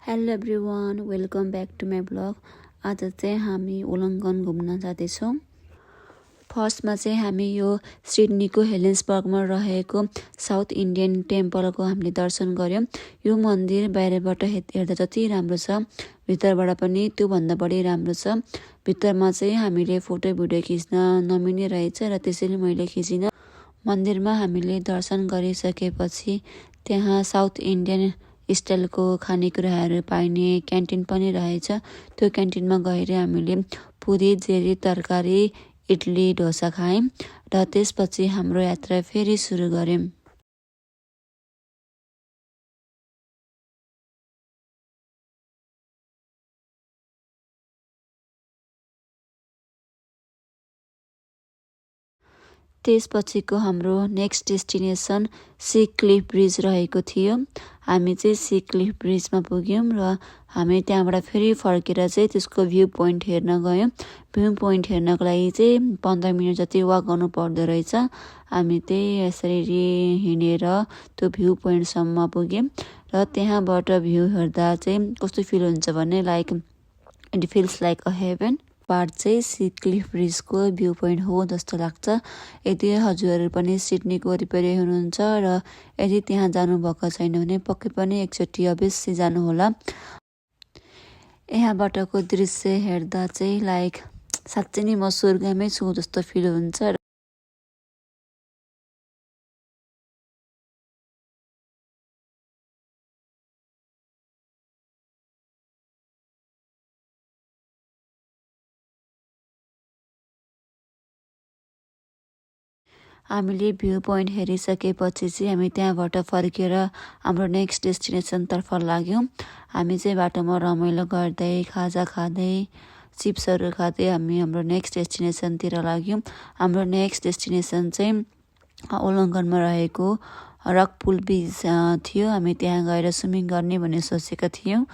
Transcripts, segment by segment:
Hello everyone, welcome back to my blog. आज चाहिँ हामी उलङ्गन घुम्न जाँदैछौँ। फर्स्टमा चाहिँ हामी यो सिडनीको हेलेन्सबर्गमा रहेको साउथ इन्डियन टेम्पलको हामीले दर्शन गऱ्यौँ। यो मन्दिर बाहिरबाट हेर्दा जति राम्रो छ, भित्रबाट पनि त्योभन्दा बढी राम्रो छ। भित्रमा चाहिँ हामीले फोटो भिडियो खिच्न नमिल्ने रहेछ र त्यसैले मैले खिचिनँ। मन्दिरमा हामीले दर्शन गरिसकेपछि त्यहाँ साउथ इन्डियन स्टाइलको खानेकुराहरू पाइने क्यान्टिन पनि रहेछ। त्यो क्यान्टिनमा गएर हामीले पुरी, जेरी, तरकारी, इडली, डोसा खायौँ र त्यसपछि हाम्रो यात्रा फेरि सुरु गऱ्यौँ। त्यसपछिको हाम्रो next destination Sea Cliff Bridge रहेको थियो। हामी चाहिँ सी क्लिफ ब्रिजमा पुग्यौँ र हामी त्यहाँबाट फेरि फर्केर चाहिँ त्यसको भ्यू पोइन्ट हेर्न गयौँ। भ्यू पोइन्ट हेर्नको लागि चाहिँ 15 मिनट जति वाक गर्नु पर्दो रहेछ। हामी त्यही यसरी हिँडेर त्यो भ्यू पोइन्टसम्म पुग्यौँ र त्यहाँबाट भ्यू हेर्दा चाहिँ कस्तो फिल हुन्छ भने it feels like a heaven. Part चाहिँ सी क्लिफ ब्रिजको भ्यू पोइन्ट हो जस्तो लाग्छ। यदि हजुरहरू पनि सिडनीको वरिपरि हुनुहुन्छ र यदि त्यहाँ जानुभएको छैन भने पक्कै पनि एकचोटि अवश्य जानुहोला। यहाँबाटको दृश्य हेर्दा चाहिँ साँच्चै नै म स्वर्गमै छु जस्तो फिल हुन्छ। हामीले भ्यू पोइन्ट हेरिसकेपछि चाहिँ हामी त्यहाँबाट फर्केर हाम्रो नेक्स्ट डेस्टिनेसनतर्फ लाग्यौँ। हामी चाहिँ बाटोमा रमाइलो गर्दै, खाजा खाँदै, चिप्सहरू खाँदै हामी हाम्रो नेक्स्ट डेस्टिनेसनतिर लाग्यौँ। हाम्रो नेक्स्ट डेस्टिनेसन चाहिँ उलङ्गनमा रहेको रक पुल बिच थियो। हामी त्यहाँ गएर स्विमिङ गर्ने भन्ने सोचेका थियौँ,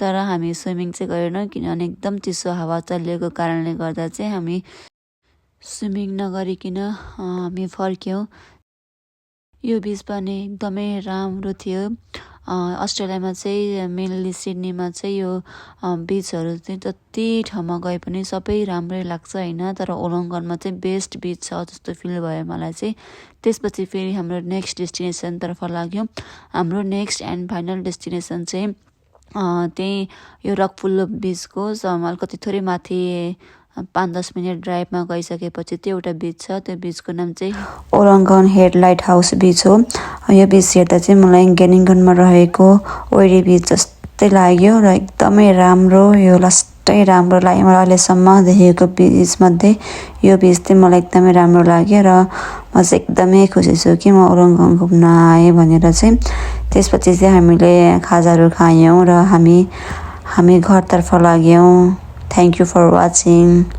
तर हामी स्विमिङ चाहिँ गरेनौँ किनभने एकदम चिसो हावा चलेको कारणले गर्दा चाहिँ हामी स्विमिङ नगरिकन हामी फर्क्यौँ। यो बिच पनि एकदमै राम्रो थियो। अस्ट्रेलियामा चाहिँ मेनली सिडनीमा चाहिँ यो बिचहरू चाहिँ जति ठाउँमा गए पनि सबै राम्रै लाग्छ होइन, तर उलङ्गनमा चाहिँ बेस्ट बिच छ जस्तो फिल भयो मलाई चाहिँ। त्यसपछि फेरि हाम्रो नेक्स्ट डेस्टिनेसनतर्फ लाग्यौँ। हाम्रो नेक्स्ट एन्ड फाइनल डेस्टिनेसन चाहिँ त्यही यो रकपुल बिचको अलिकति थोरै माथि 5-10 मिनट ड्राइभमा गइसकेपछि त्यो एउटा बिच छ। त्यो बिचको नाम चाहिँ उलङ्गन हेड लाइट हाउस बिच हो। यो बिच हेर्दा चाहिँ मलाई गेनिङ्गनमा रहेको ओइरी बिच जस्तै लाग्यो र एकदमै राम्रो, यो लास्टै राम्रो लाग्यो मलाई अहिलेसम्म देखेको बिचमध्ये। यो बिच चाहिँ मलाई एकदमै राम्रो लाग्यो र म चाहिँ एकदमै खुसी छु कि म उलङ्गन घुम्न आएँ भनेर चाहिँ। त्यसपछि चाहिँ हामीले खाजाहरू खायौँ र हामी घरतर्फ लाग्यौँ। Thank you for watching.